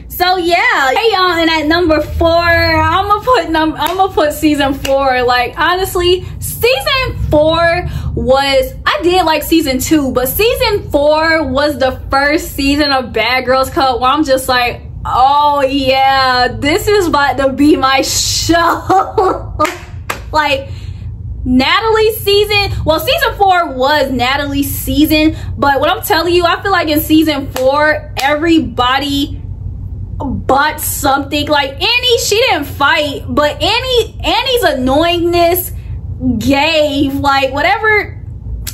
So yeah, hey y'all, and at number 4, I'm gonna put season 4. Like, honestly, season 4 was, I did like season 2, but season 4 was the first season of Bad Girls Club where I'm just like, oh yeah, this is about to be my show. Like, Natalie's season, well, season 4 was Natalie's season, but what I'm telling you, I feel like in season 4, everybody bought something. Like, Annie, she didn't fight, but Annie's annoyingness gave, like, whatever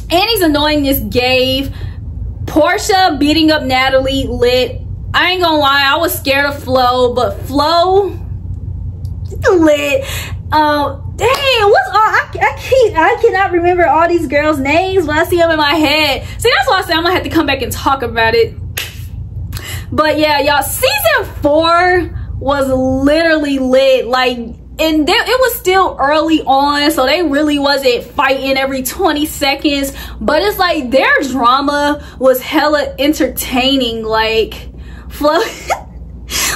Annie's annoyingness gave. Portia beating up Natalie, lit. I ain't gonna lie, I was scared of Flo, but Flo, lit. Dang, what's all, I cannot remember all these girls' names, but I see them in my head. See, that's why I say I'm gonna have to come back and talk about it. But yeah, y'all, season 4 was literally lit. Like, and it was still early on, so they really wasn't fighting every 20 seconds, but it's like their drama was hella entertaining. Like, Flo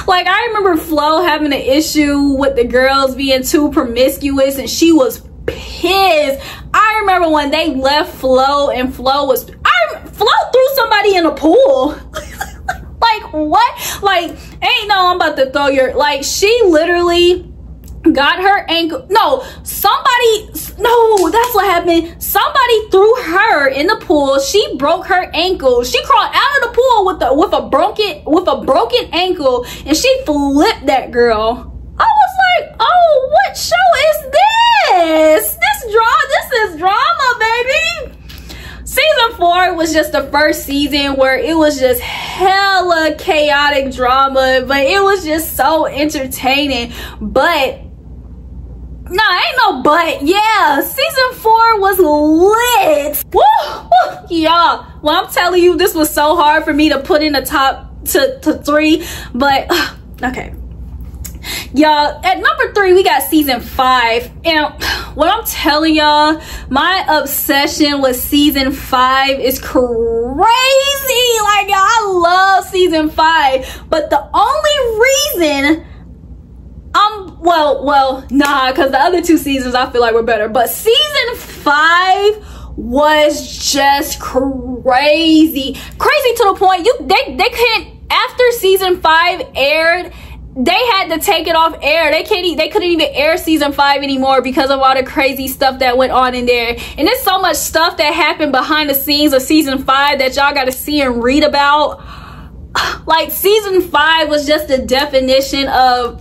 like, I remember Flo having an issue with the girls being too promiscuous, and she was pissed. I remember when they left Flo, and Flo threw somebody in a pool. Like, what? Like, ain't no, I'm about to throw your, like, she literally got her ankle. No, that's what happened. Somebody threw her in the pool. She broke her ankle. She crawled out of the pool with a broken ankle, and she flipped that girl. I was like, oh, what show is this? This is drama, baby. Season 4 was just the first season where it was just hella chaotic drama, but it was just so entertaining. But nah, ain't no but. Yeah, season 4 was lit. Woo! Y'all, well, I'm telling you, this was so hard for me to put in the top to 3, but okay. Y'all, at number 3, we got season 5. And what I'm telling y'all, my obsession with season 5 is crazy. Like, y'all, I love season 5. But the only reason I'm well, nah, because the other 2 seasons I feel like were better. But season 5 was just crazy to the point they couldn't, after season 5 aired, they had to take it off air. They couldn't even air season 5 anymore because of all the crazy stuff that went on in there. And there's so much stuff that happened behind the scenes of season 5 that y'all got to see and read about. Like, season 5 was just the definition of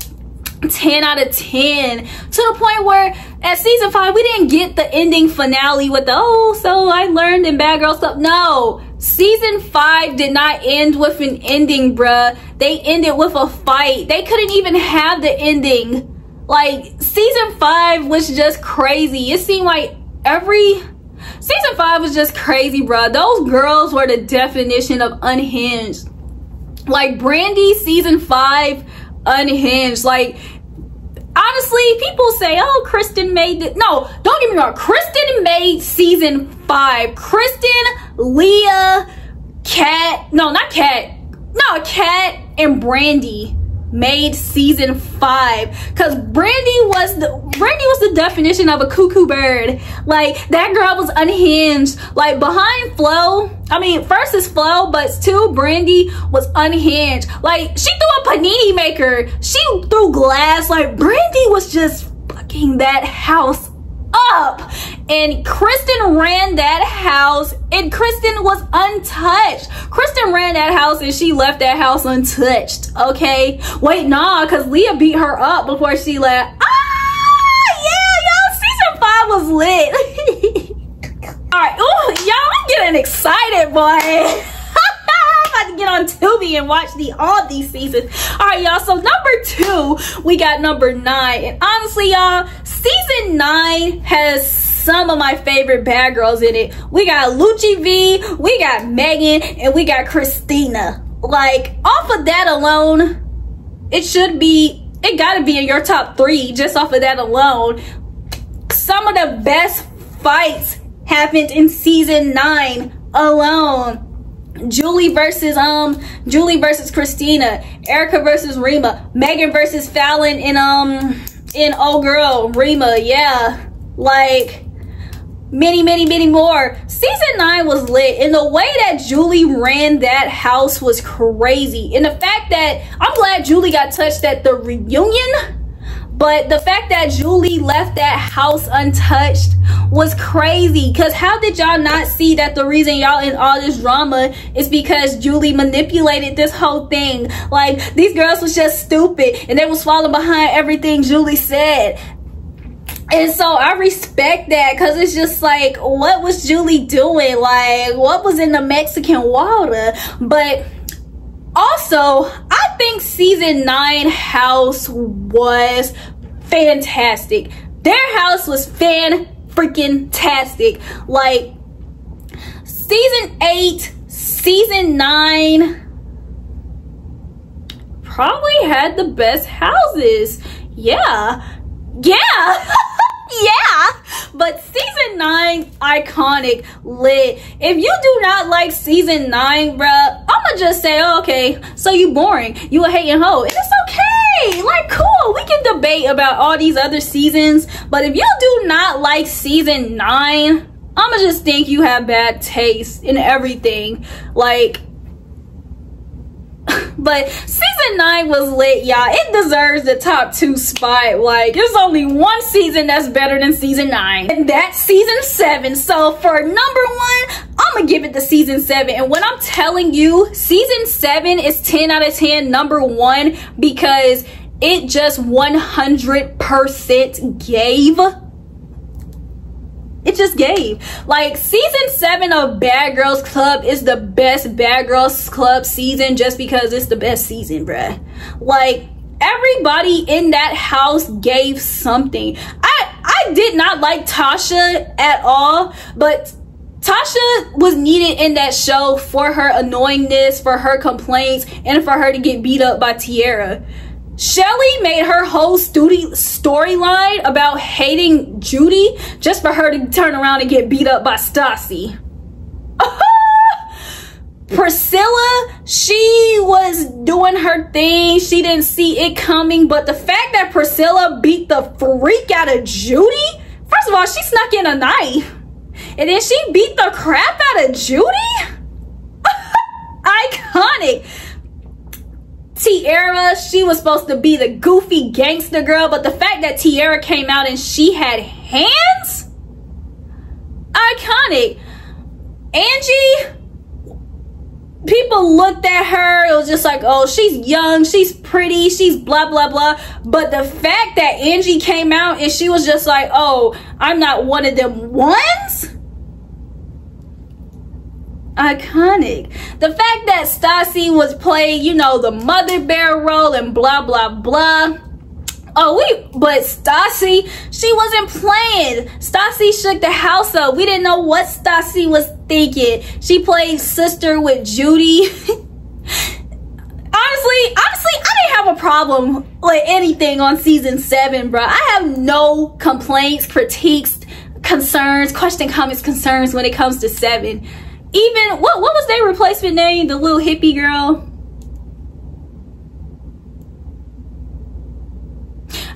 10 out of 10, to the point where at season 5 we didn't get the ending finale with the, oh, so I learned in bad girl stuff. No, season 5 did not end with an ending, bruh. They ended with a fight. They couldn't even have the ending. Like, season 5 was just crazy. It seemed like season 5 was just crazy, bruh. Those girls were the definition of unhinged. Like, Brandy season 5, unhinged. Like, honestly, people say, oh, Kristen made it. No, don't get me wrong, Kristen made season 5. Kristen, Leah, Kat and Brandy made season 5, because Brandy was the definition of a cuckoo bird. Like, that girl was unhinged. Like, behind Flo, I mean, first is Flo, but 2, Brandy was unhinged. Like, she threw a panini maker, she threw glass. Like, Brandy was just fucking that house up, and Kristen ran that house, and Kristen was untouched. Kristen ran that house and she left that house untouched. Okay, wait, nah, because Leah beat her up before she left. Yeah, y'all, season 5 was lit. All right, ooh, y'all, I'm getting excited, boy. I'm about to get on Tubi and watch all these seasons. All right, y'all, so number 2, we got number 9. And honestly, y'all, season 9 has some of my favorite bad girls in it. We got Lucci V, we got Megan, and we got Christina. Like, off of that alone, it gotta be in your top 3 just off of that alone. Some of the best fights happened in season 9 alone. Julie versus Christina, Erica versus Rima, Megan versus Fallon in old girl Rima. Yeah, like, many more. Season 9 was lit, and the way that Julie ran that house was crazy. And the fact that, I'm glad Julie got touched at the reunion, but the fact that Julie left that house untouched was crazy. Because how did y'all not see that the reason y'all in all this drama is because Julie manipulated this whole thing? Like, these girls was just stupid and they was falling behind everything Julie said. And so I respect that, because it's just like, what was Julie doing? Like, what was in the Mexican water? But also, I think season 9 house was fantastic. Their house was freaking-tastic. Like, season 8, season 9 probably had the best houses. Yeah. Yeah, but season 9, iconic, lit. If you do not like season 9, bruh, I'ma just say, oh, okay, so you boring, you a hating hoe, and it's okay. Like, cool, we can debate about all these other seasons, but if you do not like season 9, I'ma just think you have bad taste in everything. Like, but season 9 was lit, y'all. It deserves the top 2 spot. Like, there's only one season that's better than season 9, and that's season 7. So for number 1, I'm gonna give it to season 7. And when I'm telling you season 7 is 10 out of 10 number 1, because it just 100% gave. It just gave. Like, season 7 of Bad Girls Club is the best Bad Girls Club season just because it's the best season, bruh. Like, everybody in that house gave something. I did not like Tasha at all, but Tasha was needed in that show for her annoyingness, for her complaints, and for her to get beat up by Tiara. Shelly made her whole storyline about hating Judy just for her to turn around and get beat up by Stassi. Priscilla, she was doing her thing. She didn't see it coming, but the fact that Priscilla freak out of Judy? First of all, she snuck in a knife. And then she beat the crap out of Judy? Iconic. Tiara, she was supposed to be the goofy gangster girl, but the fact that Tiara came out and she had hands? Iconic. Angie, people looked at her, it was just like, oh, she's young, she's pretty, she's blah blah blah. But the fact that Angie came out and she was just like, oh, I'm not one of them ones? Iconic. The fact that Stassi was playing, you know, the mother bear role and blah blah blah. But Stassi, she wasn't playing. Stassi shook the house up. We didn't know what Stassi was thinking. She played sister with Judy. Honestly, I didn't have a problem with anything on season 7, bro. I have no complaints, critiques, concerns, comments, concerns when it comes to 7. Even, what was their replacement name? The little hippie girl?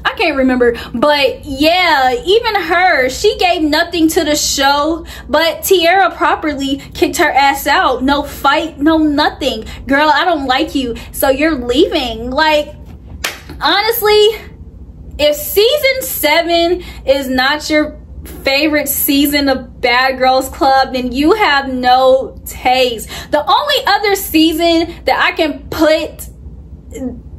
I can't remember, but yeah, even her, she gave nothing to the show, but Tiara properly kicked her ass out. No fight, no nothing. Girl, I don't like you, so you're leaving. Like, honestly, if season 7 is not your favorite season of Bad Girls Club, then you have no taste. The only other season that I can put,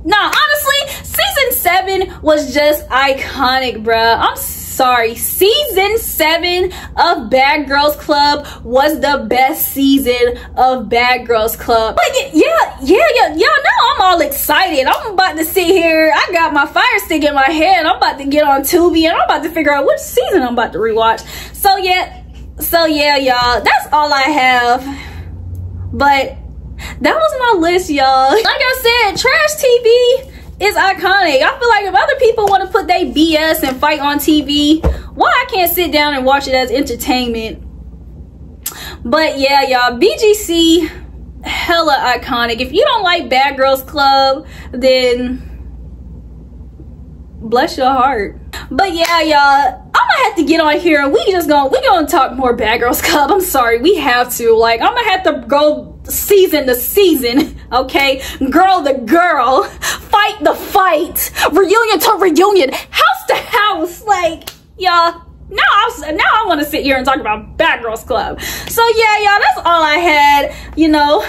honestly, season 7 was just iconic, bruh. I'm sorry. Season 7 of Bad Girls Club was the best season of Bad Girls Club. Like, yeah, y'all know I'm all excited. I'm about to sit here. I got my Fire Stick in my hand. I'm about to get on Tubi and I'm about to figure out which season I'm about to rewatch. So yeah, y'all, that's all I have. But that was my list, y'all. Like I said, trash TV is iconic. I feel like if other people want to put their BS and fight on TV, why I can't sit down and watch it as entertainment? But yeah, y'all, BGC, hella iconic. If you don't like Bad Girls Club, then bless your heart. But yeah, y'all, I'm gonna have to get on here and we gonna talk more Bad Girls Club. I'm sorry, we have to. Like, I'm gonna have to go season to season, okay? Girl to girl, fight the fight, reunion to reunion, house to house. Like, y'all, now I want to sit here and talk about Bad Girls Club. So yeah, y'all, that's all I had. You know,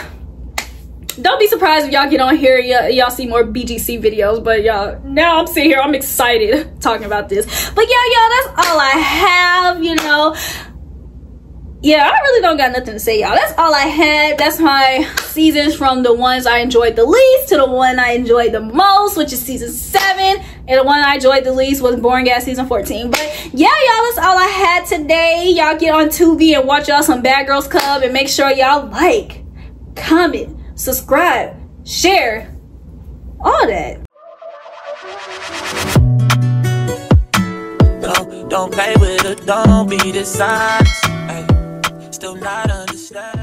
don't be surprised if y'all get on here, y'all see more BGC videos. But y'all, now I'm sitting here, I'm excited talking about this. But yeah, y'all, that's all I have. You know, yeah, I really don't got nothing to say, y'all. That's all I had. That's my seasons, from the ones I enjoyed the least to the one I enjoyed the most, which is season 7. And the one I enjoyed the least was boring ass season 14. But yeah, y'all, that's all I had today. Y'all get on Tubi and watch y'all some Bad Girls Club, and make sure y'all like, comment, subscribe, share, all that. Don't play with it, don't be dishonest. Still not understand.